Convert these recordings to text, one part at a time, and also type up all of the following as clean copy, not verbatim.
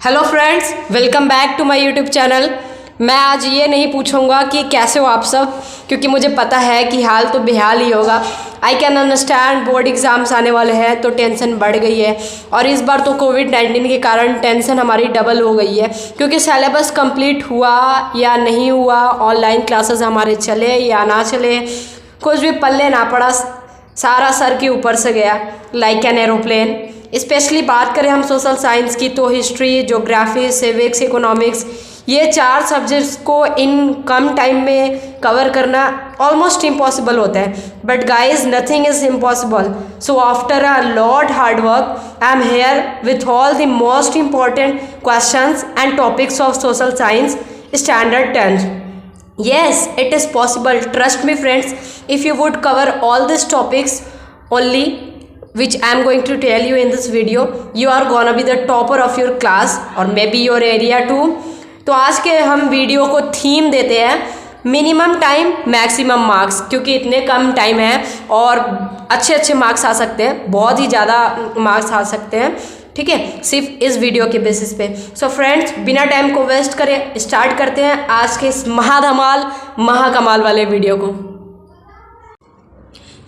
Hello friends, welcome back to my YouTube channel. मैं आज ये नहीं पूछूंगा कि कैसे हो आप सब, क्योंकि मुझे पता है कि हाल तो बेहाल ही होगा। I can understand, board exams आने वाले हैं तो टेंशन बढ़ गई है। और इस बार तो कोविड-19 के कारण टेंशन हमारी डबल हो गई है, क्योंकि सिलेबस कंप्लीट हुआ या नहीं हुआ, ऑनलाइन क्लासेस हमारे चले या ना चले, कुछ भी पल्ले ना पड़ा, सारा सर के ऊपर से गया लाइक एन एरोप्लेन। स्पेशली बात करें हम सोशल साइंस की तो हिस्ट्री, ज्योग्राफी, सिविक्स, इकोनॉमिक्स, ये 4 सब्जेक्ट्स को इन कम टाइम में कवर करना ऑलमोस्ट इम्पॉसिबल होता है। But guys, nothing is impossible. So after a lot hard work I am here with all the most important questions and topics of social science standard 10th. Yes, it is possible. Trust me friends, if you would cover all these topics only which I am going to tell you in this video, you are gonna be the topper of your class or maybe your area too. तो आज के हम video को theme देते हैं minimum time maximum marks, क्योंकि इतने कम time है और अच्छे मार्क्स आ सकते हैं, बहुत ही ज़्यादा मार्क्स आ सकते हैं, ठीक है, सिर्फ इस वीडियो के बेसिस पे। सो फ्रेंड्स, बिना टाइम को वेस्ट करें स्टार्ट करते हैं आज के इस महाधमाल महाकमाल वाले वीडियो को।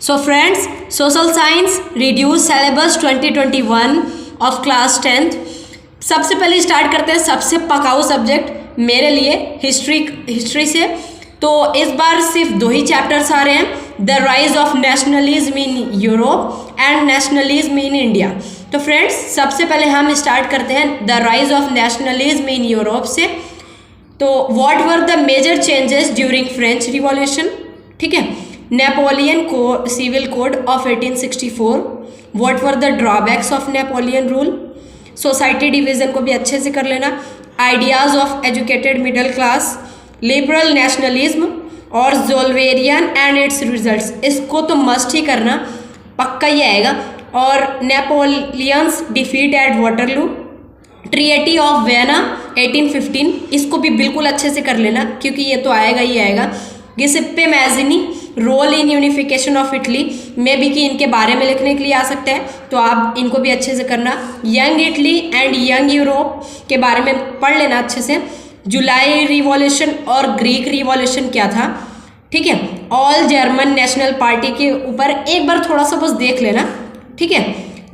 So friends, social science reduce syllabus 2021 of class 10th। सबसे पहले स्टार्ट करते हैं सबसे पकाऊ सब्जेक्ट मेरे लिए हिस्ट्री से। तो इस बार सिर्फ 2 ही चैप्टर्स आ रहे हैं, the rise of nationalism in Europe and nationalism in India. तो फ्रेंड्स, सबसे पहले हम स्टार्ट करते हैं the rise of nationalism in Europe से। तो what were the major changes during French revolution, ठीक है, Napoleon civil code of 1864, what were the drawbacks of Napoleon rule, society division को भी अच्छे से कर लेना, ideas of educated middle class, liberal nationalism और जोल्वेरियन एंड इट्स रिजल्ट्स, इसको तो मस्ट ही करना, पक्का ही आएगा। और Napoleon's defeat at Waterloo, treaty of Vienna 1815, इसको भी बिल्कुल अच्छे से कर लेना क्योंकि ये तो आएगा ही आएगा। Giuseppe Mazzini, role in unification of Italy, maybe कि इनके बारे में लिखने के लिए आ सकता है, तो आप इनको भी अच्छे से करना। Young Italy and young Europe के बारे में पढ़ लेना अच्छे से। जुलाई रिवॉल्यूशन और ग्रीक रिवॉल्यूशन क्या था, ठीक है, ऑल जर्मन नेशनल पार्टी के ऊपर एक बार थोड़ा सा बस देख लेना, ठीक है।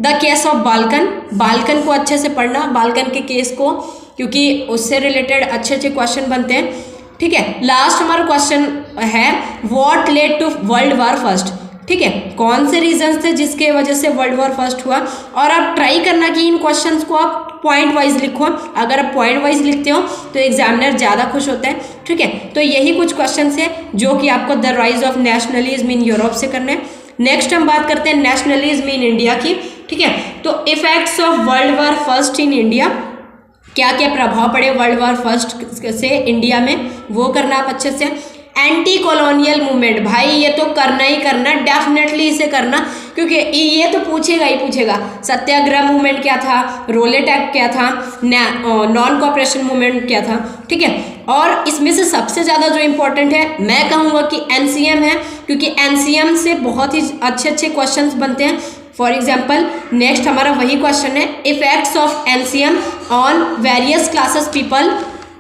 द केस ऑफ बाल्कन को अच्छे से पढ़ना, बाल्कन के केस को, क्योंकि उससे रिलेटेड अच्छे क्वेश्चन बनते हैं, ठीक है। लास्ट हमारा क्वेश्चन है what led to world war first, ठीक है, कौन से रीजंस थे जिसके वजह से वर्ल्ड वॉर फर्स्ट हुआ। और आप ट्राई करना कि इन क्वेश्चंस को आप पॉइंट वाइज लिखो, अगर आप पॉइंट वाइज लिखते हो तो एग्जामिनर ज़्यादा खुश होता है, ठीक है। तो यही कुछ क्वेश्चंस है जो कि आपको the rise of nationalism in Europe से करना है। नेक्स्ट हम बात करते हैं नेशनलिज्म इन इंडिया की, ठीक है। तो effects of world war first in India, क्या क्या प्रभाव पड़े वर्ल्ड वॉर फर्स्ट से इंडिया में, वो करना आप अच्छे से। एंटी कॉलोनियल मूवमेंट, भाई ये तो करना ही करना, डेफिनेटली इसे करना, क्योंकि ये तो पूछेगा ही पूछेगा। सत्याग्रह मूवमेंट क्या था, रोलेट एक्ट क्या था, नॉन कोऑपरेशन मूवमेंट क्या था, ठीक है। और इसमें से सबसे ज़्यादा जो इम्पोर्टेंट है मैं कहूँगा कि एनसीएम है, क्योंकि एनसीएम से बहुत ही अच्छे क्वेश्चंस बनते हैं। फॉर एग्जाम्पल, नेक्स्ट हमारा वही क्वेश्चन है, effects of NCM on various classes people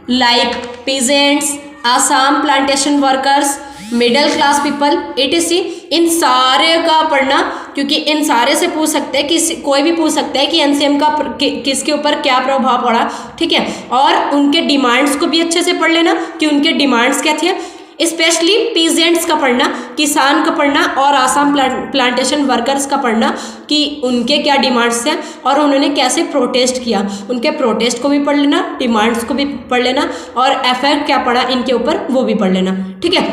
like peasants, Assam plantation workers, middle class people, etc। इन सारे का पढ़ना, क्योंकि इन सारे से पूछ सकते हैं कि कोई भी पूछ सकता है कि एनसीएम का किसके ऊपर क्या प्रभाव पड़ा, ठीक है। और उनके डिमांड्स को भी अच्छे से पढ़ लेना कि उनके डिमांड्स क्या थे, स्पेशली पीजेंट्स का पढ़ना, किसान का पढ़ना, और आसाम प्लांटेशन वर्कर्स का पढ़ना कि उनके क्या डिमांड्स हैं और उन्होंने कैसे प्रोटेस्ट किया, उनके प्रोटेस्ट को भी पढ़ लेना, डिमांड्स को भी पढ़ लेना, और इफेक्ट क्या पड़ा इनके ऊपर वो भी पढ़ लेना, ठीक है।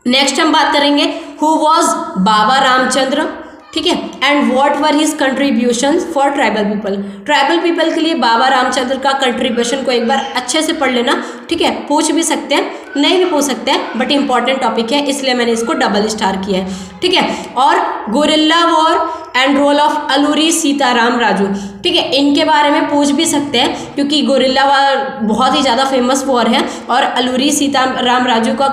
नेक्स्ट हम बात करेंगे हु वॉज बाबा रामचंद्र, ठीक है, and what were his contributions for tribal people. Tribal people के लिए बाबा रामचंद्र का कंट्रीब्यूशन को एक बार अच्छे से पढ़ लेना, ठीक है। पूछ भी सकते हैं, नहीं भी पूछ सकते हैं, बट इंपॉर्टेंट टॉपिक है इसलिए मैंने इसको डबल स्टार किया है, ठीक है। और guerrilla war and role of Alluri Sitarama Raju, ठीक है, इनके बारे में पूछ भी सकते हैं क्योंकि गोरिल्ला वार बहुत ही ज़्यादा फेमस वॉर है। और अलूरी सीताराम राजू का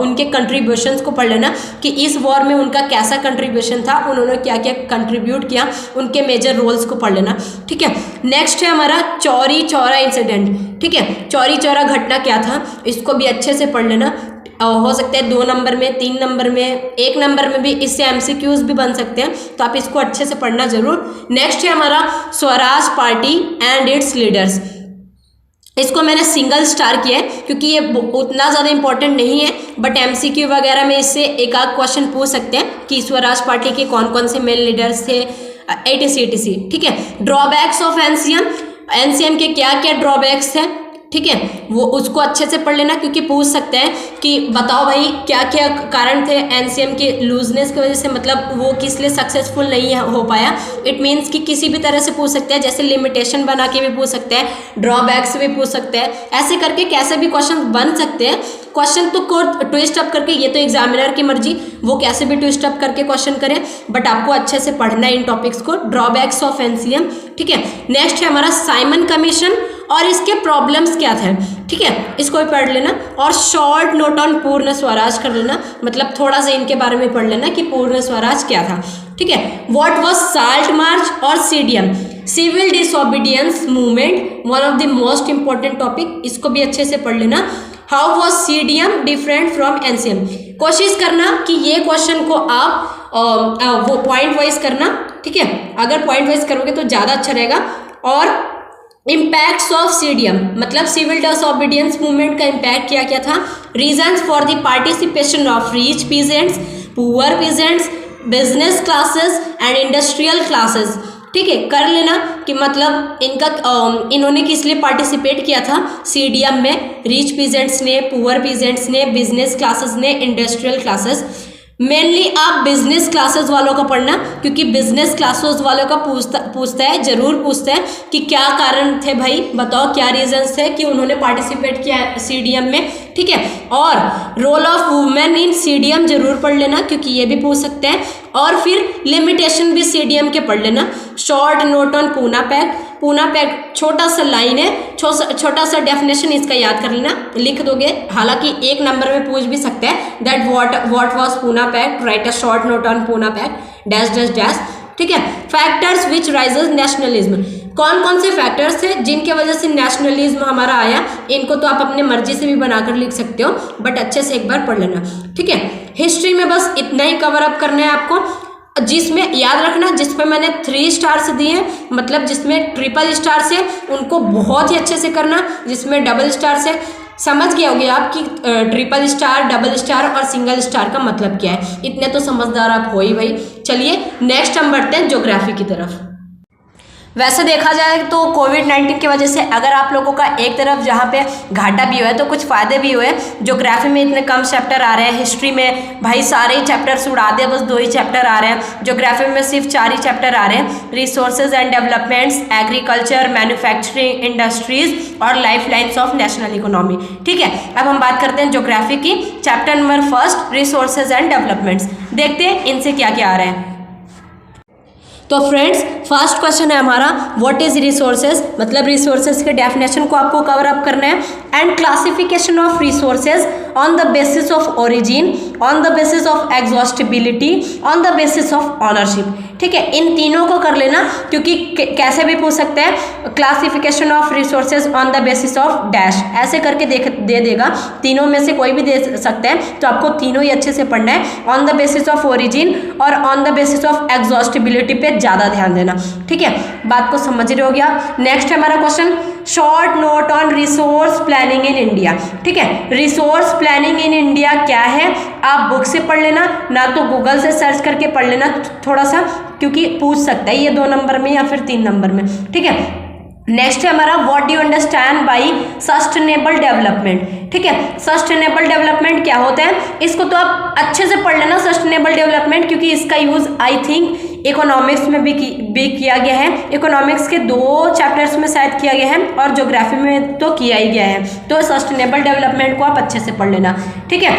उनके कंट्रीब्यूशंस को पढ़ लेना कि इस वॉर में उनका कैसा कंट्रीब्यूशन था, उन्होंने क्या क्या कंट्रीब्यूट किया, उनके मेजर रोल्स को पढ़ लेना। ठीक है, नेक्स्ट है हमारा चौरी चौरा इंसिडेंट। ठीक है, चौरी चौरा घटना क्या था, इसको भी अच्छे से पढ़ लेना। हो सकता है 2 नंबर में, 3 नंबर में, 1 नंबर में भी इससे एमसीक्यूज भी बन सकते हैं, तो आप इसको अच्छे से पढ़ना जरूर। नेक्स्ट है हमारा Swaraj party and it's leaders. इसको मैंने सिंगल स्टार किया है क्योंकि ये उतना ज़्यादा इंपॉर्टेंट नहीं है, बट एमसीक्यू वगैरह में इससे एक आध क्वेश्चन पूछ सकते हैं कि स्वराज पार्टी के कौन कौन से मेन लीडर्स थे, etc। ठीक है, ड्रॉबैक्स ऑफ एनसीएम, एनसीएम के क्या क्या ड्रॉबैक्स हैं, ठीक है, वो उसको अच्छे से पढ़ लेना क्योंकि पूछ सकते हैं कि बताओ भाई क्या क्या कारण थे एनसीएम के लूजनेस की वजह से, मतलब वो किस लिए सक्सेसफुल नहीं हो पाया। इट मीन्स कि किसी भी तरह से पूछ सकते हैं, जैसे लिमिटेशन बना के भी पूछ सकते हैं, ड्रॉबैक्स भी पूछ सकते हैं, ऐसे करके कैसे भी क्वेश्चन बन सकते हैं। क्वेश्चन तो को ट्विस्ट अप करके, ये तो एग्जामिनर की मर्जी, वो कैसे भी ट्विस्ट अप करके क्वेश्चन करें, बट आपको अच्छे से पढ़ना है इन टॉपिक्स को, ड्रॉबैक्स ऑफ एनसीएम। ठीक है, नेक्स्ट है हमारा साइमन कमीशन और इसके प्रॉब्लम्स क्या थे। ठीक है, इसको भी पढ़ लेना और शॉर्ट नोट ऑन पूर्ण स्वराज कर लेना, मतलब थोड़ा सा इनके बारे में पढ़ लेना कि पूर्ण स्वराज क्या था। ठीक है, व्हाट वाज साल्ट मार्च और CDM, civil disobedience movement, one of the most important topic, इसको भी अच्छे से पढ़ लेना। How was CDM different from NCM, कोशिश करना कि ये क्वेश्चन को आप वो पॉइंट वाइज करना। ठीक है, अगर पॉइंट वाइज करोगे तो ज़्यादा अच्छा रहेगा। और इम्पैक्ट्स ऑफ सीडीएम, मतलब सिविल डिसोबीडियंस मूवमेंट का इम्पैक्ट क्या क्या था, reasons for the participation of rich peasants, poor peasants, business classes and industrial classes. ठीक है, कर लेना कि मतलब इनका इन्होंने किस लिए पार्टिसिपेट किया था सीडीएम में, रिच पीजेंट्स ने, पुअर पीजेंट्स ने, बिजनेस क्लासेस ने, इंडस्ट्रियल क्लासेस। मेनली आप बिजनेस क्लासेस वालों का पढ़ना क्योंकि बिजनेस क्लासेस वालों का पूछता है, जरूर पूछता है कि क्या कारण थे भाई, बताओ क्या रीजंस थे कि उन्होंने पार्टिसिपेट किया सीडीएम में। ठीक है, और role of women in CDM जरूर पढ़ लेना क्योंकि ये भी पूछ सकते हैं। और फिर लिमिटेशन भी सीडीएम के पढ़ लेना। Short note on Poona pact, Poona pact छोटा सा लाइन है, छोटा सा डेफिनेशन इसका याद कर लेना, लिख दोगे, हालांकि 1 नंबर में पूछ भी सकते हैं that what was Poona pact, right a short note on Poona pact dash dash dash. ठीक है, फैक्टर्स विच राइजेस नेशनलिज्म, कौन कौन से फैक्टर्स थे जिनके वजह से नेशनलिज्म हमारा आया, इनको तो आप अपने मर्जी से भी बनाकर लिख सकते हो, बट अच्छे से एक बार पढ़ लेना। ठीक है, हिस्ट्री में बस इतना ही कवर अप करना है आपको, जिसमें याद रखना जिसमें मैंने 3 स्टार्स दिए हैं, मतलब जिसमें ट्रिपल स्टार्स है उनको बहुत ही अच्छे से करना, जिसमें डबल स्टार्स है समझ गए होगे आप कि ट्रिपल स्टार, डबल स्टार और सिंगल स्टार का मतलब क्या है, इतने तो समझदार आप हो ही भाई। चलिए नेक्स्ट हम बढ़ते हैं ज्योग्राफी की तरफ। वैसे देखा जाए तो कोविड-19 की वजह से अगर आप लोगों का एक तरफ जहाँ पे घाटा भी हुआ है तो कुछ फ़ायदे भी हुए। ज्योग्राफी में इतने कम चैप्टर आ रहे हैं, हिस्ट्री में भाई सारे ही चैप्टर्स उड़ा दिए, बस 2 ही चैप्टर आ रहे हैं। ज्योग्राफी में सिर्फ 4 ही चैप्टर आ रहे हैं, resources and developments, agriculture, manufacturing, industries और life lines of national economy. ठीक है, अब हम बात करते हैं ज्योग्राफी की। Chapter number 1 resources and developments, देखते हैं इनसे क्या क्या आ रहे हैं। तो फ्रेंड्स फर्स्ट क्वेश्चन है हमारा व्हाट इज रिसोर्सेज, मतलब रिसोर्सेज के डेफिनेशन को आपको कवर अप करना है, and classification of resources on the basis of origin, on the basis of exhaustibility, on the basis of ownership. ठीक है, इन तीनों को कर लेना क्योंकि कैसे भी पूछ सकते हैं, classification of resources on the basis of dash, ऐसे करके दे देगा, तीनों में से कोई भी दे सकते हैं, तो आपको तीनों ही अच्छे से पढ़ना है, on the basis of origin और on the basis of exhaustibility पे ज़्यादा ध्यान देना। ठीक है, बात को समझ रहे हो गया। नेक्स्ट है हमारा question short note on resource planning in India. ठीक है, रिसोर्स प्लानिंग इन इंडिया क्या है आप बुक से पढ़ लेना, ना तो गूगल से सर्च करके पढ़ लेना थोड़ा सा, क्योंकि पूछ सकता है ये 2 नंबर में या फिर 3 नंबर में। ठीक है, नेक्स्ट है हमारा what do you understand by sustainable development. ठीक है, सस्टेनेबल डेवलपमेंट क्या होता है, इसको तो आप अच्छे से पढ़ लेना सस्टेनेबल डेवलपमेंट, क्योंकि इसका यूज आई थिंक इकोनॉमिक्स में भी किया गया है, इकोनॉमिक्स के 2 चैप्टर्स में शायद किया गया है और ज्योग्राफी में तो किया ही गया है, तो सस्टेनेबल डेवलपमेंट को आप अच्छे से पढ़ लेना। ठीक है,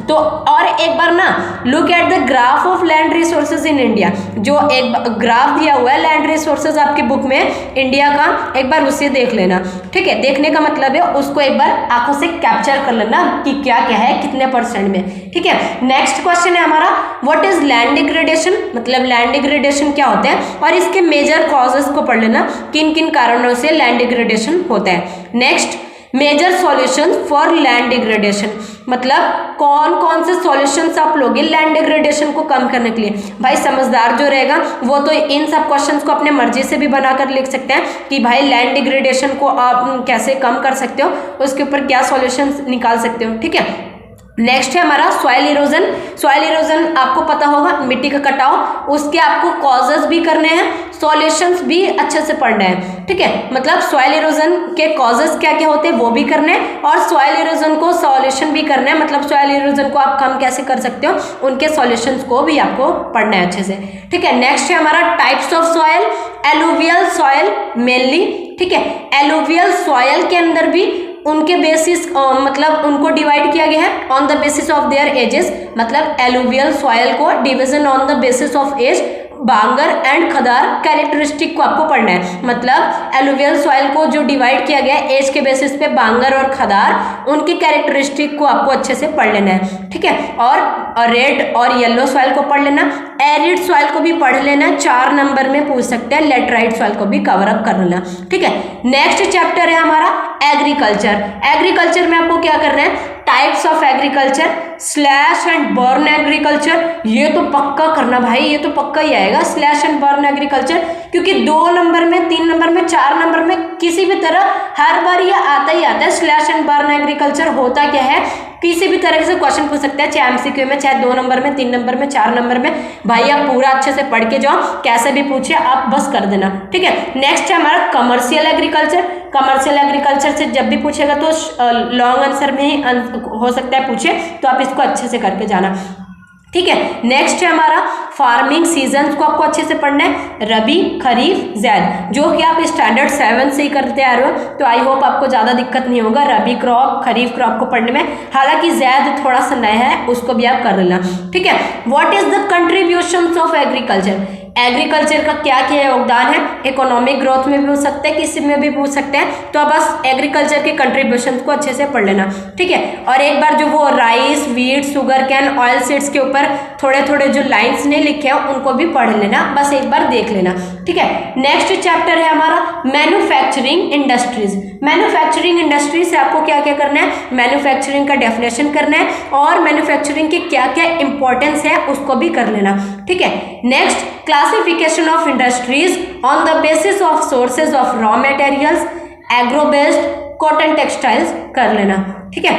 तो और एक बार ना look at the graph of land resources in India, जो एक ग्राफ दिया हुआ है लैंड रिसोर्सेज आपकी बुक में इंडिया का, एक बार उसे देख लेना। ठीक है, देखने का मतलब है उसको एक बार आंखों से कैप्चर कर लेना कि क्या क्या है कितने % में। ठीक है, नेक्स्ट क्वेश्चन है हमारा व्हाट इज लैंड डिग्रेडेशन, मतलब लैंड डिग्रेडेशन क्या होता है और इसके मेजर कॉजेस को पढ़ लेना, किन किन कारणों से लैंड डिग्रेडेशन होता है। Next major solution for land degradation, मतलब कौन कौन से सॉल्यूशंस आप लोगे लैंड डिग्रेडेशन को कम करने के लिए। भाई समझदार जो रहेगा वो तो इन सब क्वेश्चंस को अपने मर्जी से भी बनाकर लिख सकते हैं कि भाई लैंड डिग्रेडेशन को आप कैसे कम कर सकते हो, उसके ऊपर क्या सॉल्यूशंस निकाल सकते हो। ठीक है, नेक्स्ट है हमारा सॉइल इरोजन। सॉइल इरोजन आपको पता होगा, मिट्टी का कटाव, उसके आपको कॉजेस भी करने हैं, सॉल्यूशंस भी अच्छे से पढ़ने हैं। ठीक है, मतलब सॉइल इरोजन के कॉजेस क्या क्या होते हैं वो भी करने हैं और सॉइल इरोजन को सॉल्यूशन भी करना है, मतलब सॉइल इरोजन को आप कम कैसे कर सकते हो उनके सॉल्यूशंस को भी आपको पढ़ना है अच्छे से। ठीक है, नेक्स्ट है हमारा types of soil, alluvial soil mainly. ठीक है, एलुवियल सॉइल के अंदर भी उनके बेसिस मतलब उनको डिवाइड किया गया है on the basis of their ages, मतलब एलुवियल सॉइल को division on the basis of age, Bangar and Khadar characteristic को आपको पढ़ना है, मतलब एलुवियल सॉइल को जो डिवाइड किया गया है एज के बेसिस पे बांगर और खदार, उनकी कैरेक्टरिस्टिक को आपको अच्छे से पढ़ लेना है। ठीक है, और रेड और येलो सॉइल को पढ़ लेना, एरिड सॉइल को भी पढ़ लेना, 4 नंबर में पूछ सकते हैं, लेटराइट सॉइल को भी कवर अप कर लेना। ठीक है, नेक्स्ट चैप्टर है हमारा एग्रीकल्चर। एग्रीकल्चर में आपको क्या करना है, types of agriculture, slash and burn agriculture, ये तो पक्का करना भाई, ये तो पक्का ही आएगा स्लैश एंड बर्न एग्रीकल्चर, क्योंकि 2 नंबर में, 3 नंबर में, 4 नंबर में किसी भी तरह हर बार ये आता ही आता है। स्लैश एंड बर्न एग्रीकल्चर होता क्या है, किसी भी तरह से क्वेश्चन पूछ सकते हैं, चाहे एमसीक्यू में, चाहे 2 नंबर में, 3 नंबर में, 4 नंबर में। भाई आप पूरा अच्छे से पढ़ के जाओ, कैसे भी पूछे आप बस कर देना। ठीक है, नेक्स्ट है हमारा कमर्शियल एग्रीकल्चर। कमर्शियल एग्रीकल्चर से जब भी पूछेगा तो लॉन्ग आंसर में ही हो सकता है पूछे, तो आप इसको अच्छे से करके जाना। ठीक है, नेक्स्ट है हमारा फार्मिंग सीजन्स को आपको अच्छे से पढ़ना है, रबी, खरीफ, ज़ैद, जो कि आप स्टैंडर्ड 7 से ही करते आ रहे हो, तो आई होप आपको ज़्यादा दिक्कत नहीं होगा रबी क्रॉप, खरीफ क्रॉप को पढ़ने में। हालांकि ज़ैद थोड़ा सा नया है, उसको भी आप कर लेना। ठीक है, what is the contributions of agriculture, agriculture का क्या क्या योगदान है, इकोनॉमिक ग्रोथ में भी पूछ सकते हैं, किसी में भी पूछ सकते हैं, तो आप बस एग्रीकल्चर के कंट्रीब्यूशन को अच्छे से पढ़ लेना। ठीक है, और एक बार जो वो rice, wheat, sugar cane, oil seeds के ऊपर थोड़े थोड़े जो लाइंस नहीं लिखे हैं उनको भी पढ़ लेना, बस एक बार देख लेना। ठीक है, नेक्स्ट चैप्टर है हमारा मैन्युफैक्चरिंग इंडस्ट्रीज। मैन्युफैक्चरिंग इंडस्ट्री से आपको क्या क्या करना है, मैन्युफैक्चरिंग का डेफिनेशन करना है और मैन्युफैक्चरिंग के क्या क्या इंपॉर्टेंस है उसको भी कर लेना। ठीक है, next classification of industries on the basis of sources of raw materials, agro based, cotton textiles कर लेना। ठीक है,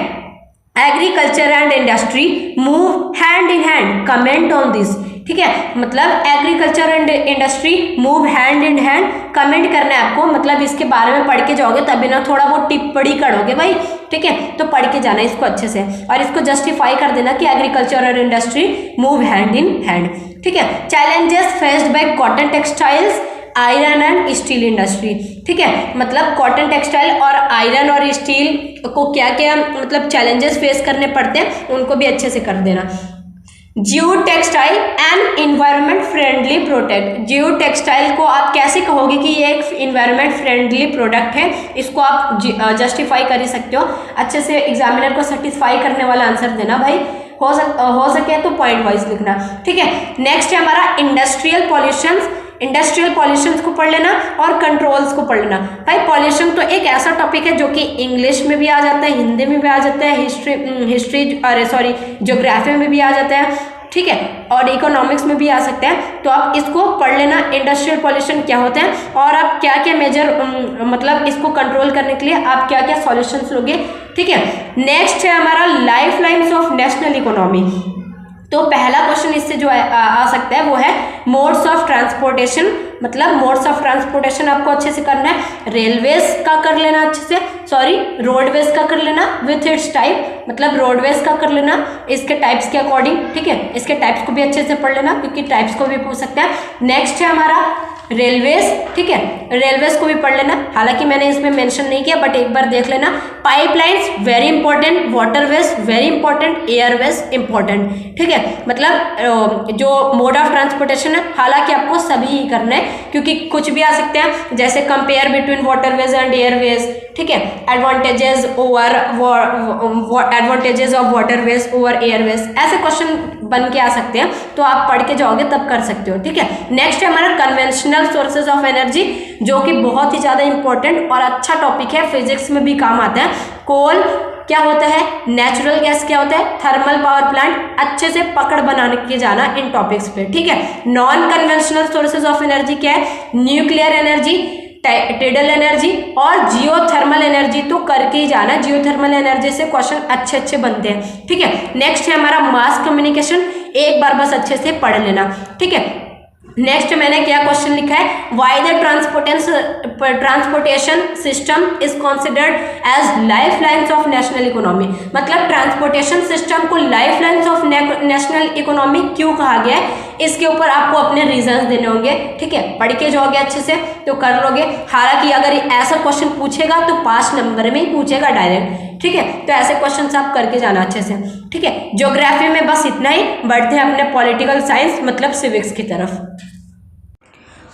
agriculture and industry move hand in hand, comment on this. ठीक है, मतलब agriculture and industry move hand in hand, comment करना है आपको, मतलब इसके बारे में पढ़ के जाओगे तभी ना थोड़ा बहुत टिप्पणी करोगे भाई। ठीक है, तो पढ़ के जाना इसको अच्छे से और इसको जस्टिफाई कर देना कि एग्रीकल्चर और industry move hand in hand. ठीक है, challenges faced by cotton textiles, iron and steel industry. ठीक है, मतलब कॉटन टेक्सटाइल और आयरन और स्टील को क्या क्या मतलब चैलेंजेस फेस करने पड़ते हैं उनको भी अच्छे से कर देना। Geotextile and environment friendly product, geotextile को आप कैसे कहोगे कि ये एक इन्वायरमेंट फ्रेंडली प्रोडक्ट है, इसको आप जस्टिफाई कर ही सकते हो। अच्छे से एग्जामिनर को सेटिस्फाई करने वाला आंसर देना भाई, हो सके तो पॉइंट वाइज लिखना। ठीक है, नेक्स्ट है हमारा इंडस्ट्रियल पॉल्यूशंस। इंडस्ट्रियल पॉल्यूशंस को पढ़ लेना और कंट्रोल्स को पढ़ लेना। भाई पॉल्यूशन तो एक ऐसा टॉपिक है जो कि इंग्लिश में भी आ जाता है, हिंदी में भी आ जाता है, ज्योग्राफी में भी आ जाता है। ठीक है, और इकोनॉमिक्स में भी आ सकता है, तो आप इसको पढ़ लेना इंडस्ट्रियल पॉल्यूशन क्या होता है और आप क्या क्या मेजर मतलब इसको कंट्रोल करने के लिए आप क्या क्या सॉल्यूशंस लोगे। ठीक है, नेक्स्ट है हमारा life lines of national economy. तो पहला क्वेश्चन इससे जो आ सकता है वो है मोड्स ऑफ ट्रांसपोर्टेशन, मतलब मोड्स ऑफ ट्रांसपोर्टेशन आपको अच्छे से करना है। रेलवेज का कर लेना अच्छे से, रोडवेज का कर लेना विथ इट्स टाइप, मतलब रोडवेज का कर लेना इसके टाइप्स के अकॉर्डिंग। ठीक है, इसके टाइप्स को भी अच्छे से पढ़ लेना क्योंकि टाइप्स को भी पूछ सकते हैं। नेक्स्ट है हमारा रेलवेज, ठीक है, रेलवेज को भी पढ़ लेना, हालांकि मैंने इसमें मेंशन नहीं किया बट एक बार देख लेना। Pipelines very important, waterways very important, Airways important, ठीक है, मतलब जो मोड ऑफ ट्रांसपोर्टेशन है, हालांकि आपको सभी ही करना है क्योंकि कुछ भी आ सकते हैं, जैसे compare between waterways and Airways, ठीक है, advantages of waterways over Airways, ऐसे क्वेश्चन बन के आ सकते हैं, तो आप पढ़ के जाओगे तब कर सकते हो, ठीक है। नेक्स्ट है हमारा कन्वेंशनल सोर्सेज ऑफ एनर्जी, जो कि बहुत ही ज्यादा इंपॉर्टेंट और अच्छा टॉपिक है, फिजिक्स में भी काम आता है। कोल क्या होता है, नेचुरल गैस क्या होता है, थर्मल पावर प्लांट, अच्छे से पकड़ बनाने के जाना इन टॉपिक्स पे, ठीक है। Non conventional sources of energy क्या है, न्यूक्लियर एनर्जी, टाइडल एनर्जी और जियोथर्मल एनर्जी, तो करके ही जाना, जियोथर्मल एनर्जी से क्वेश्चन अच्छे अच्छे बनते हैं, ठीक है। नेक्स्ट है हमारा मास कम्युनिकेशन, एक बार बस अच्छे से पढ़ लेना, ठीक है। नेक्स्ट मैंने क्या क्वेश्चन लिखा है, why the transportation system is considered as life lines of national economy, मतलब ट्रांसपोर्टेशन सिस्टम को life lines of national economy क्यों कहा गया है, इसके ऊपर आपको अपने रीजंस देने होंगे, ठीक है, पढ़ के जाओगे अच्छे से तो कर लोगे। हालांकि अगर ऐसा क्वेश्चन पूछेगा तो 5 नंबर में ही पूछेगा डायरेक्ट, ठीक है, तो ऐसे क्वेश्चन आप करके जाना अच्छे से, ठीक है। ज्योग्राफी में बस इतना ही, बढ़ते हैं अपने पॉलिटिकल साइंस मतलब सिविक्स की तरफ।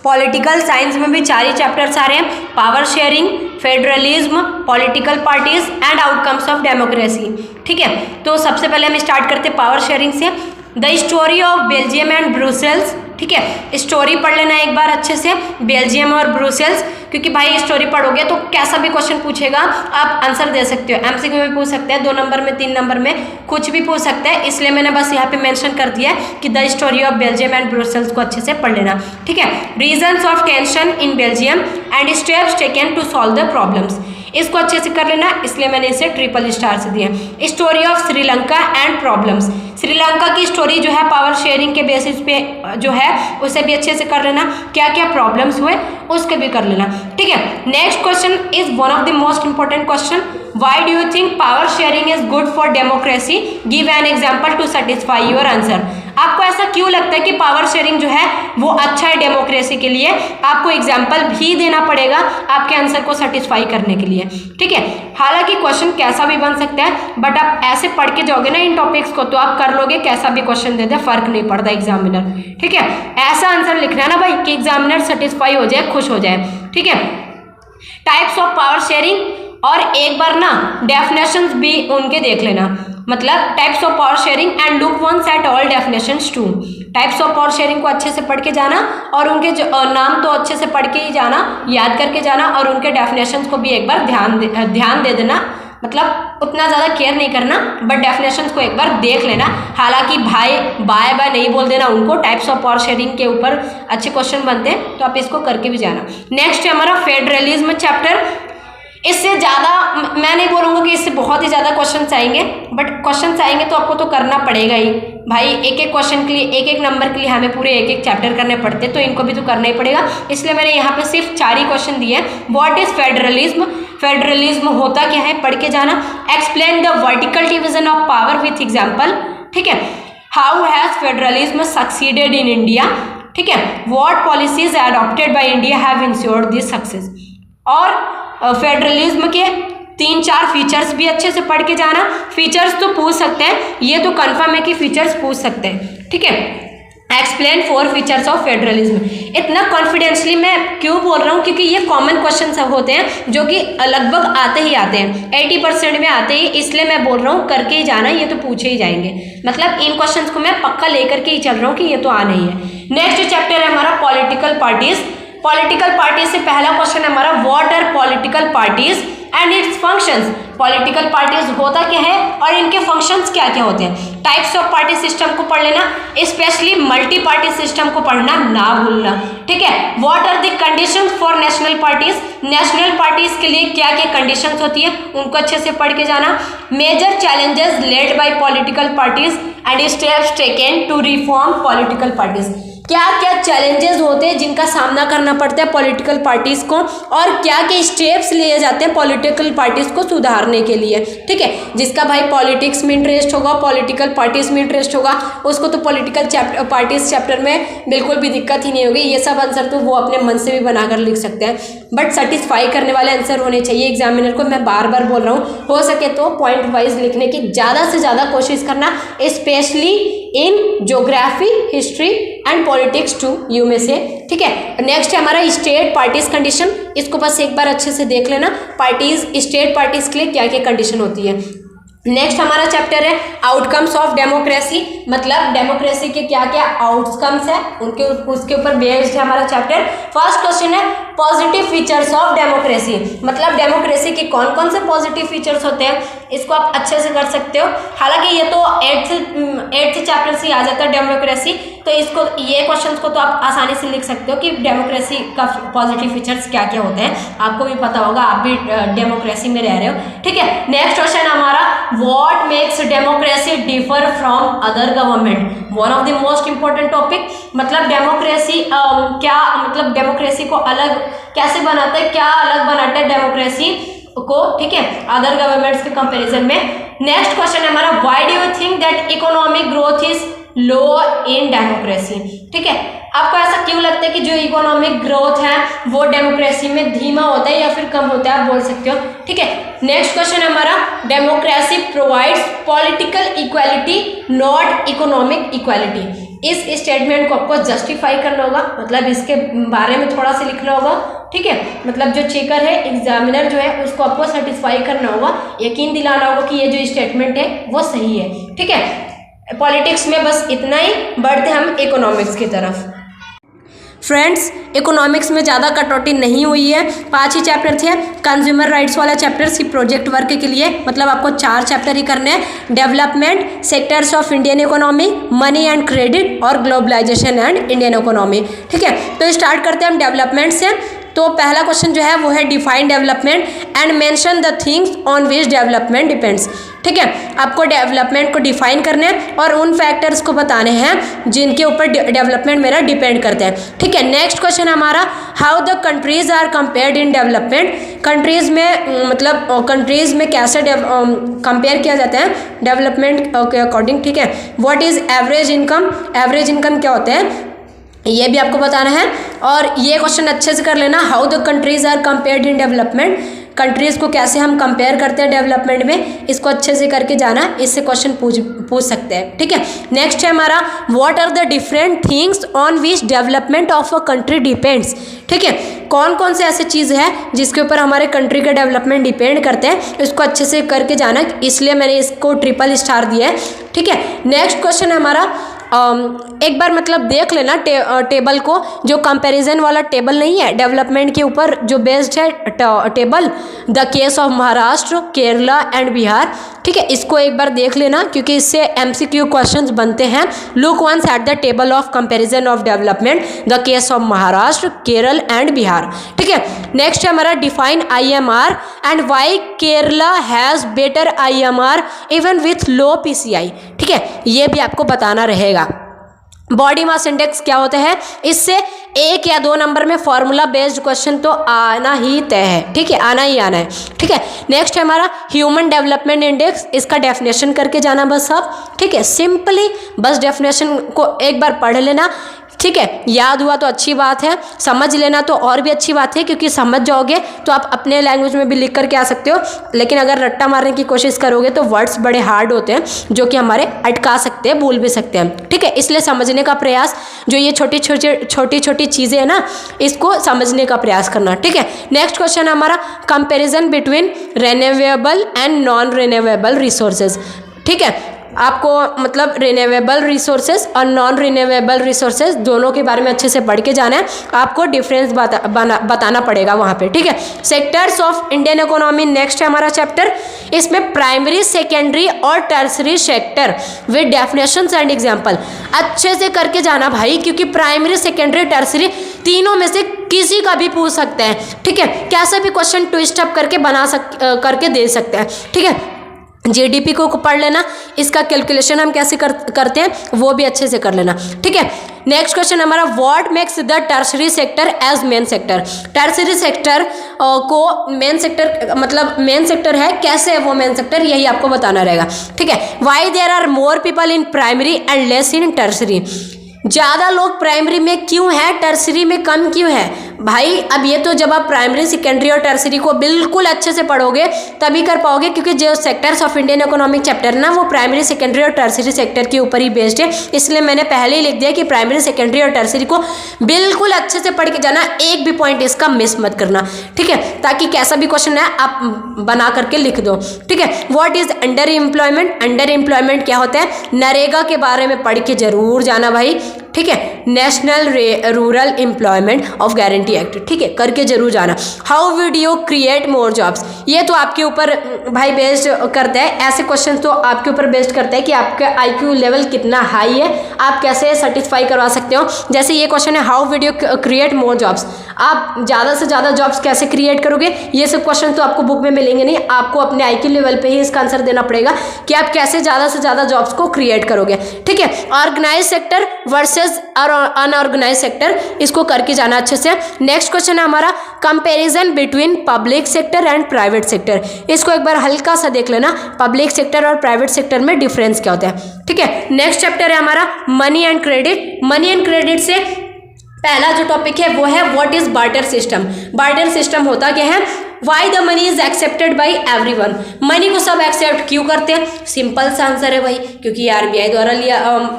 पॉलिटिकल साइंस में भी 4 ही चैप्टर्स आ रहे हैं, power sharing, federalism, political parties and outcomes of democracy, ठीक है। तो सबसे पहले हम स्टार्ट करते हैं पावर शेयरिंग से। The story of Belgium and Brussels, ठीक है, स्टोरी पढ़ लेना एक बार अच्छे से, बेल्जियम और ब्रुसेल्स, क्योंकि भाई स्टोरी पढ़ोगे तो कैसा भी क्वेश्चन पूछेगा आप आंसर दे सकते हो, एमसीक्यू में पूछ सकते हैं, 2 नंबर में, 3 नंबर में, कुछ भी पूछ सकते हैं, इसलिए मैंने बस यहाँ पे मेंशन कर दिया है कि the story of Belgium and Brussels को अच्छे से पढ़ लेना, ठीक है। Reasons of tension in Belgium and steps taken to solve the problems, इसको अच्छे से कर लेना, इसलिए मैंने इसे ट्रिपल स्टार से दिया। Story of Sri Lanka and problems, Sri Lanka की स्टोरी जो है पावर शेयरिंग के बेसिस पे जो है उसे भी अच्छे से कर लेना, क्या क्या प्रॉब्लम्स हुए उसके भी कर लेना, ठीक है। Next question is one of the most important question, why do you think power sharing is good for democracy, give an example to satisfy your answer. आपको ऐसा क्यों लगता है कि पावर शेयरिंग जो है वो अच्छा है डेमोक्रेसी के लिए, आपको एग्जाम्पल भी देना पड़ेगा आपके आंसर को सेटिस्फाई करने के लिए, ठीक है। हालांकि क्वेश्चन कैसा भी बन सकता है, बट आप ऐसे पढ़ के जाओगे ना इन टॉपिक्स को तो आप कर लोगे, कैसा भी क्वेश्चन दे दे फर्क नहीं पड़ता एग्जामिनर, ठीक है। ऐसा आंसर लिखना है ना भाई कि एग्जामिनर सेटिस्फाई हो जाए, खुश हो जाए, ठीक है। टाइप्स ऑफ पावर शेयरिंग, और एक बार ना डेफिनेशंस भी उनके देख लेना, मतलब types of power sharing and look once at all definitions too. Types of power sharing को अच्छे से पढ़ के जाना और उनके नाम तो अच्छे से पढ़ के ही जाना, याद करके जाना, और उनके डेफिनेशंस को भी एक बार ध्यान दे देना, मतलब उतना ज़्यादा केयर नहीं करना बट डेफिनेशंस को एक बार देख लेना। हालांकि भाई बाय बाय नहीं बोल देना उनको, टाइप्स ऑफ पावर शेयरिंग के ऊपर अच्छे क्वेश्चन बनते हैं तो आप इसको करके भी जाना। नेक्स्ट है हमारा फेडरलिज्म चैप्टर, इससे ज़्यादा मैं नहीं बोलूँगा कि इससे बहुत ही ज़्यादा क्वेश्चंस आएंगे, बट क्वेश्चंस आएंगे तो आपको तो करना पड़ेगा ही भाई, एक एक क्वेश्चन के लिए, एक एक नंबर के लिए हमें पूरे एक एक चैप्टर करने पड़ते हैं, तो इनको भी तो करना ही पड़ेगा, इसलिए मैंने यहाँ पे सिर्फ 4 ही क्वेश्चन दिए हैं। व्हाट इज फेडरलिज्म, फेडरलिज्म होता क्या है पढ़ के जाना। Explain the vertical division of power with example, ठीक है। How has federalism succeeded in India, ठीक है। What policies adopted by India have insured this success, और फेडरलिज्म के 3-4 फीचर्स भी अच्छे से पढ़ के जाना। फीचर्स तो पूछ सकते हैं, ये तो कंफर्म है कि फीचर्स पूछ सकते हैं, ठीक है। एक्सप्लेन 4 फीचर्स ऑफ फेडरलिज्म, इतना कॉन्फिडेंसली मैं क्यों बोल रहा हूँ क्योंकि ये कॉमन क्वेश्चन सब होते हैं जो कि लगभग आते ही आते हैं, 80% में आते ही, इसलिए मैं बोल रहा हूँ करके ही जाना, ये तो पूछे ही जाएंगे, मतलब इन क्वेश्चंस को मैं पक्का लेकर के ही चल रहा हूँ कि ये तो आना ही है। नेक्स्ट चैप्टर है हमारा पॉलिटिकल पार्टीज। पॉलिटिकल पार्टी से पहला क्वेश्चन है हमारा, what are political parties and its functions. Political parties होता क्या है और इनके फंक्शंस क्या क्या होते हैं। टाइप्स ऑफ पार्टी सिस्टम को पढ़ लेना, स्पेशली मल्टी पार्टी सिस्टम को पढ़ना ना भूलना, ठीक है। What are the conditions for national parties, national parties के लिए क्या क्या कंडीशंस होती है उनको अच्छे से पढ़ के जाना। Major challenges led by political parties and steps taken to reform political parties, क्या क्या चैलेंजेस होते हैं जिनका सामना करना पड़ता है पॉलिटिकल पार्टीज को, और क्या क्या स्टेप्स लिए जाते हैं पॉलिटिकल पार्टीज को सुधारने के लिए। ठीक है, जिसका भाई पॉलिटिक्स में इंटरेस्ट होगा, पॉलिटिकल पार्टीज में इंटरेस्ट होगा, उसको तो पॉलिटिकल पार्टीज चैप्टर में बिल्कुल भी दिक्कत ही नहीं होगी। ये सब आंसर तो वो अपने मन से भी बनाकर लिख सकते हैं, बट सेटिस्फाई करने वाले आंसर होने चाहिए एग्जामिनर को। मैं बार बार बोल रहा हूँ, हो सके तो पॉइंट वाइज लिखने की ज़्यादा से ज़्यादा कोशिश करना, specially in geography, history and politics to you में से। ठीक है, नेक्स्ट है हमारा स्टेट पार्टीज कंडीशन। इसको बस एक बार अच्छे से देख लेना, पार्टीज, स्टेट पार्टीज के लिए क्या क्या कंडीशन होती है। नेक्स्ट हमारा चैप्टर है आउटकम्स ऑफ डेमोक्रेसी, मतलब डेमोक्रेसी के क्या क्या आउटकम्स है उनके उसके ऊपर बेस्ड है हमारा चैप्टर। फर्स्ट क्वेश्चन है पॉजिटिव फीचर्स ऑफ डेमोक्रेसी, मतलब डेमोक्रेसी के कौन कौन से पॉजिटिव फीचर्स होते हैं, इसको आप अच्छे से कर सकते हो। हालांकि ये तो एट्थ चैप्टर से आ जाता है डेमोक्रेसी, तो इसको ये क्वेश्चंस को तो आप आसानी से लिख सकते हो कि डेमोक्रेसी का पॉजिटिव फीचर्स क्या क्या होते हैं, आपको भी पता होगा, आप भी डेमोक्रेसी में रह रहे हो। ठीक है, नेक्स्ट क्वेश्चन हमारा what makes democracy differ from other government, one of the most important topic. मतलब डेमोक्रेसी क्या, मतलब डेमोक्रेसी को अलग कैसे बनाता है, क्या अलग बनाता है डेमोक्रेसी को, ठीक है, अदर गवर्नमेंट्स के कंपैरिजन में। नेक्स्ट क्वेश्चन है हमारा why do you think that economic growth is low in democracy. ठीक है, आपको ऐसा क्यों लगता है कि जो इकोनॉमिक ग्रोथ है वो डेमोक्रेसी में धीमा होता है या फिर कम होता है, आप बोल सकते हो। ठीक है, नेक्स्ट क्वेश्चन है हमारा democracy provides political equality not economic equality. इस स्टेटमेंट को आपको जस्टिफाई करना होगा, मतलब इसके बारे में थोड़ा सा लिखना होगा। ठीक है, मतलब जो चेकर है, एग्जामिनर जो है, उसको आपको सेटिस्फाई करना होगा, यकीन दिलाना होगा कि ये जो स्टेटमेंट है वो सही है। ठीक है, पॉलिटिक्स में बस इतना ही, बढ़ते हम इकोनॉमिक्स की तरफ। फ्रेंड्स, इकोनॉमिक्स में ज़्यादा कटौती नहीं हुई है, 5 ही चैप्टर थे। कंज्यूमर राइट्स वाला चैप्टर सिर्फ प्रोजेक्ट वर्क के लिए, मतलब आपको 4 चैप्टर ही करने हैं। Development, sectors of Indian economy, money and credit और ग्लोबलाइजेशन एंड इंडियन इकोनॉमी। ठीक है, तो स्टार्ट करते हैं हम डेवलपमेंट से। तो पहला क्वेश्चन जो है वो है define development and mention the things on which development depends. ठीक है, आपको डेवलपमेंट को डिफाइन करना है और उन फैक्टर्स को बताने हैं जिनके ऊपर डेवलपमेंट मेरा डिपेंड करते हैं। ठीक है, नेक्स्ट क्वेश्चन हमारा how the countries are compared in development. Countries में मतलब कंट्रीज में कैसे कंपेयर किया जाता है डेवलपमेंट के अकॉर्डिंग। ठीक है, what is average income, average income क्या होता है ये भी आपको बताना है। और ये क्वेश्चन अच्छे से कर लेना, how the countries are compared in development, countries को कैसे हम कंपेयर करते हैं डेवलपमेंट में, इसको अच्छे से करके जाना, इससे क्वेश्चन पूछ सकते हैं। ठीक है, नेक्स्ट है हमारा what are the different things on which development of a country depends. ठीक है, कौन कौन से ऐसे चीज़ है जिसके ऊपर हमारे कंट्री का डेवलपमेंट डिपेंड करते हैं, इसको अच्छे से करके जाना, इसलिए मैंने इसको ट्रिपल स्टार दिया है। ठीक है, नेक्स्ट क्वेश्चन है हमारा एक बार मतलब देख लेना टेबल को, जो कंपैरिजन वाला टेबल नहीं है डेवलपमेंट के ऊपर जो बेस्ड है table, the case of Maharashtra, Kerala and Bihar. ठीक है, इसको एक बार देख लेना क्योंकि इससे MCQ क्वेश्चंस बनते हैं। Look once at the table of comparison of development, the case of Maharashtra, Kerala and Bihar. ठीक है, नेक्स्ट है हमारा define IMR and why Kerala has better IMR even with low PCI। ठीक है, ये भी आपको बताना रहेगा। बॉडी मास इंडेक्स क्या होता है, इससे 1 या 2 नंबर में फॉर्मूला बेस्ड क्वेश्चन तो आना ही तय है। ठीक है, आना ही आना है। ठीक है, नेक्स्ट है हमारा ह्यूमन डेवलपमेंट इंडेक्स, इसका डेफिनेशन करके जाना बस आप। ठीक है, सिंपली बस डेफिनेशन को एक बार पढ़ लेना। ठीक है, याद हुआ तो अच्छी बात है, समझ लेना तो और भी अच्छी बात है, क्योंकि समझ जाओगे तो आप अपने लैंग्वेज में भी लिख करके आ सकते हो। लेकिन अगर रट्टा मारने की कोशिश करोगे तो वर्ड्स बड़े हार्ड होते हैं जो कि हमारे अटका सकते हैं, भूल भी सकते हैं। ठीक है, इसलिए समझने का प्रयास, जो ये छोटी छोटी चीज़ें हैं ना, इसको समझने का प्रयास करना। ठीक है, नेक्स्ट क्वेश्चन हमारा comparison between renewable and non renewable resources. ठीक है, आपको मतलब रिन्यूएबल रिसोर्सेज और नॉन रिन्यूएबल रिसोर्सेज दोनों के बारे में अच्छे से पढ़ के जाना है, आपको डिफरेंस बताना पड़ेगा वहाँ पे। ठीक है, sectors of Indian economy next है हमारा चैप्टर। इसमें प्राइमरी, सेकेंडरी और tertiary sector with definitions and example अच्छे से करके जाना भाई, क्योंकि प्राइमरी, सेकेंडरी, टर्सरी तीनों में से किसी का भी पूछ सकते हैं। ठीक है, कैसे भी क्वेश्चन ट्विस्ट अप करके करके दे सकते हैं। ठीक है, GDP को पढ़ लेना, इसका कैलकुलेशन हम कैसे करते हैं वो भी अच्छे से कर लेना। ठीक है, नेक्स्ट क्वेश्चन हमारा, what makes the tertiary sector as main sector. Tertiary sector को मेन सेक्टर, मतलब मेन सेक्टर है, कैसे है वो मेन सेक्टर, यही आपको बताना रहेगा। ठीक है, why there are more people in primary and less in tertiary. ज़्यादा लोग प्राइमरी में क्यों है, टर्सरी में कम क्यों है? भाई अब ये तो जब आप प्राइमरी, सेकेंडरी और टर्सरी को बिल्कुल अच्छे से पढ़ोगे तभी कर पाओगे, क्योंकि जो sectors of Indian economic chapter ना वो प्राइमरी, सेकेंडरी और टर्सरी सेक्टर के ऊपर ही बेस्ड है। इसलिए मैंने पहले ही लिख दिया कि प्राइमरी, सेकेंडरी और टर्सरी को बिल्कुल अच्छे से पढ़ के जाना, एक भी पॉइंट इसका मिस मत करना। ठीक है, ताकि कैसा भी क्वेश्चन है आप बना करके लिख दो। ठीक है, what is under employment. Under employment क्या होता है, नरेगा के बारे में पढ़ के जरूर जाना भाई। ठीक है, national rural employment of guarantee act, ठीक है, करके जरूर जाना। How would you create more jobs, ये तो आपके ऊपर भाई बेस्ड करता है, ऐसे क्वेश्चन तो आपके ऊपर बेस्ड करता है कि आपका आईक्यू लेवल कितना हाई है, आप कैसे सेटिस्फाई करवा सकते हो। जैसे ये क्वेश्चन है, how would you create more jobs, आप ज़्यादा से ज़्यादा जॉब्स कैसे क्रिएट करोगे। ये सब क्वेश्चन तो आपको बुक में मिलेंगे नहीं, आपको अपने आईक्यू लेवल पे ही इसका आंसर देना पड़ेगा कि आप कैसे ज़्यादा से ज़्यादा जॉब्स को क्रिएट करोगे। ठीक है, organise sector versus unorganise sector, इसको करके जाना अच्छे से। नेक्स्ट क्वेश्चन है हमारा, comparison between public sector and private sector. इसको एक बार हल्का सा देख लेना, पब्लिक सेक्टर और प्राइवेट सेक्टर में डिफरेंस क्या होता है। ठीक है, नेक्स्ट चैप्टर है हमारा money and credit. Money and credit से पहला जो टॉपिक है वो है what is barter system. Barter system होता क्या है, why the money is accepted by every one, money को सब एक्सेप्ट क्यों करते हैं। सिंपल सा आंसर है भाई, क्योंकि आरबीआई द्वारा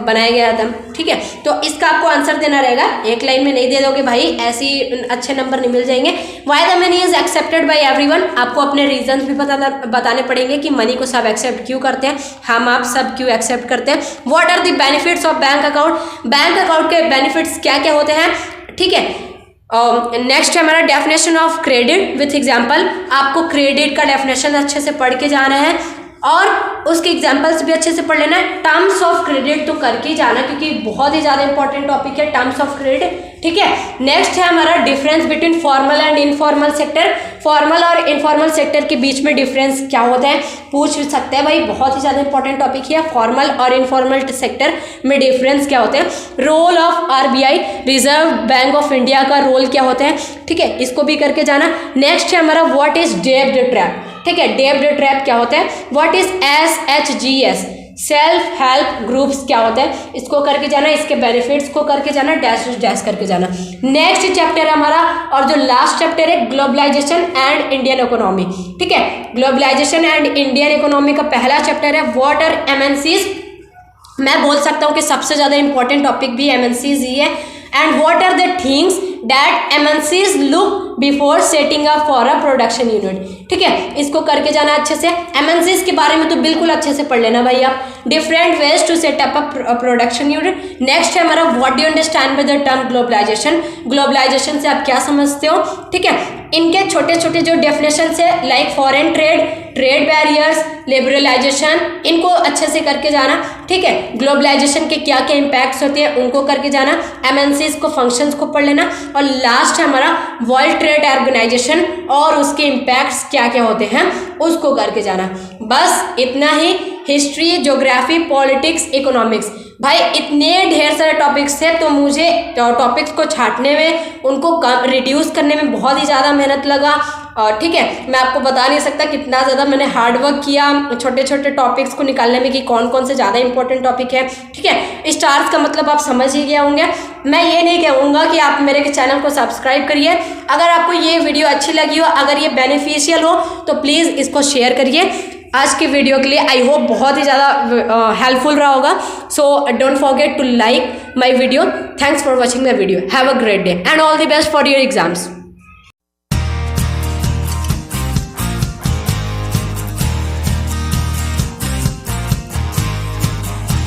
बनाया गया था। ठीक है, तो इसका आपको आंसर देना रहेगा, एक लाइन में नहीं दे दोगे भाई, ऐसी अच्छे नंबर नहीं मिल जाएंगे। Why the money is accepted by every one, आपको अपने रीजन भी बताने पड़ेंगे कि मनी को सब एक्सेप्ट क्यों करते हैं, हम आप सब क्यों एक्सेप्ट करते हैं। What are the benefits of bank account, bank account के बेनिफिट्स क्या क्या होते हैं। ठीक है, नेक्स्ट है हमारा definition of credit with example, आपको क्रेडिट का डेफिनेशन अच्छे से पढ़ के जाना है और उसके एग्जाम्पल्स भी अच्छे से पढ़ लेना है। टर्म्स ऑफ क्रेडिट तो करके ही जाना, क्योंकि बहुत ही ज़्यादा इंपॉर्टेंट टॉपिक है टर्म्स ऑफ क्रेडिट। ठीक है, नेक्स्ट है हमारा difference between formal and informal sector. Formal और इनफॉर्मल सेक्टर के बीच में डिफरेंस क्या होता है पूछ सकते हैं भाई, बहुत ही ज़्यादा इंपॉर्टेंट टॉपिक है। फॉर्मल और इनफॉर्मल सेक्टर में डिफरेंस क्या होते हैं। Role of RBI, reserve bank of India का रोल क्या होता है। ठीक है, इसको भी करके जाना। नेक्स्ट है हमारा व्हाट इज डेब्ट ट्रैप। ठीक है, डेब्ट ट्रैप क्या होता है। What is SHGS, self help groups क्या होता है, इसको करके जाना, इसके बेनिफिट्स को करके जाना, डैश डैश करके जाना। नेक्स्ट चैप्टर हमारा और जो लास्ट चैप्टर है ग्लोबलाइजेशन एंड इंडियन इकोनॉमी। ठीक है, ग्लोबलाइजेशन एंड इंडियन इकोनॉमी का पहला चैप्टर है व्हाट आर MNCs। मैं बोल सकता हूँ कि सबसे ज़्यादा इंपॉर्टेंट टॉपिक भी MNCs ही है। And what are the things that MNCs look before setting up for a production unit. ठीक है, इसको करके जाना अच्छे से। MNCs के बारे में तो बिल्कुल अच्छे से पढ़ लेना भाई आप, different ways to set up a production unit. Next है हमारा what do you understand by the term globalisation. Globalisation से आप क्या समझते हो। ठीक है, इनके छोटे छोटे जो डेफिनेशन है like foreign trade, trade barriers, liberalisation, इनको अच्छे से करके जाना। ठीक है, ग्लोबलाइजेशन के क्या क्या इम्पैक्ट्स होते हैं उनको करके जाना। MNCs को फंक्शंस को पढ़ लेना। और लास्ट है हमारा वर्ल्ड ट्रेड ऑर्गेनाइजेशन और उसके इम्पैक्ट्स क्या क्या होते हैं उसको करके जाना। बस इतना ही, हिस्ट्री, ज्योग्राफी, पॉलिटिक्स, इकोनॉमिक्स। भाई इतने ढेर सारे टॉपिक्स थे तो मुझे टॉपिक्स को छांटने में, उनको कम रिड्यूस करने में बहुत ही ज़्यादा मेहनत लगा। ठीक है, मैं आपको बता नहीं सकता कितना ज़्यादा मैंने हार्ड वर्क किया छोटे छोटे टॉपिक्स को निकालने में कि कौन कौन से ज़्यादा इंपॉर्टेंट टॉपिक है। ठीक है, स्टार्स का मतलब आप समझ ही गए होंगे। मैं ये नहीं कहूँगा कि आप मेरे चैनल को सब्सक्राइब करिए। अगर आपको ये वीडियो अच्छी लगी हो, अगर ये बेनिफिशियल हो तो प्लीज़ इसको शेयर करिए। आज की वीडियो के लिए आई होप बहुत ही ज़्यादा हेल्पफुल रहा होगा। So don't forget to like my video. Thanks for watching my video. Have a great day and all the best for your exams.